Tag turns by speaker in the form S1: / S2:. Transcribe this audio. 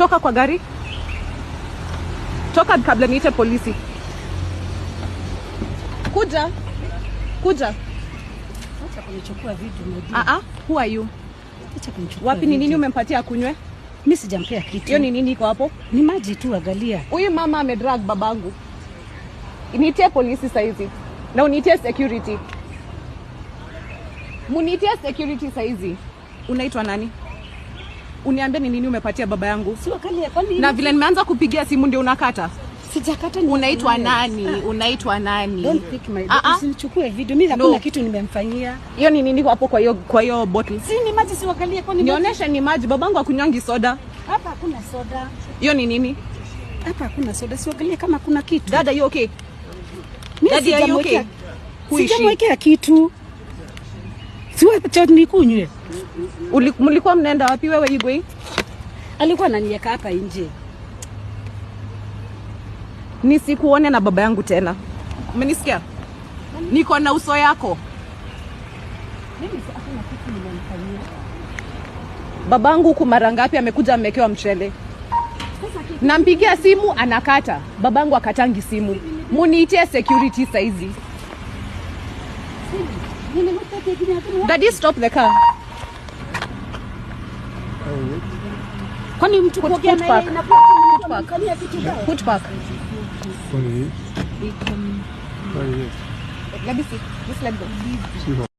S1: Toka kwa gari. Toka kabla niite polisi. Kuja.
S2: Acha kunichukua video.
S1: Who are you?
S2: Acha kunichukua.
S1: Wapi ni nini umempatia kunywe?
S2: Mimi sijampea kitu.
S1: Hiyo ni nini iko hapo?
S2: Ni maji tu, angalia.
S1: Huyu mama amedrag babangu. Niitie polisi saizi. Na uniitie security. Muniitie security saizi. Unaitwa nani? Uniambie ni nini umepatia baba yangu?
S2: Si angalia kwani.
S1: Na vile nimeanza kupigia simu ndio unakata.
S2: Sijakata.
S1: Unaitwa nani? Unaitwa nani?
S2: Don't pick my usinichukue video. Mimi hakuna kitu nimemfanyia.
S1: Hiyo ni nini hapo kwa hiyo bottle?
S2: Si ni maji, si angalia kwani.
S1: Nionyeshe ni maji. Babangu akunywangi soda.
S2: Hapa hakuna soda.
S1: Hiyo ni nini?
S2: Hapa hakuna soda. Si angalia kama kuna kitu.
S1: Dada, you okay?
S2: Mimi
S1: are you okay?
S2: Sijamwekea kitu. Siwe chochote nikunywe.
S1: Mlikuwa mnaenda wapi wewe Igwe?
S2: Alikuwa ananiweka hapa nje.
S1: Nisikuone na baba yangu tena. Umenisikia? Niko na uso yako.
S2: Mimi hakuna kitu nimemfanyia.
S1: Babangu huku mara ngapi amekuja amekewa mchele? Nampigia simu anakata. Babangu akatangi simu. Muniitie security saizi. Daddy, stop the car.
S2: Kwani mtu
S1: put back. Put back. Let me see. Just let go.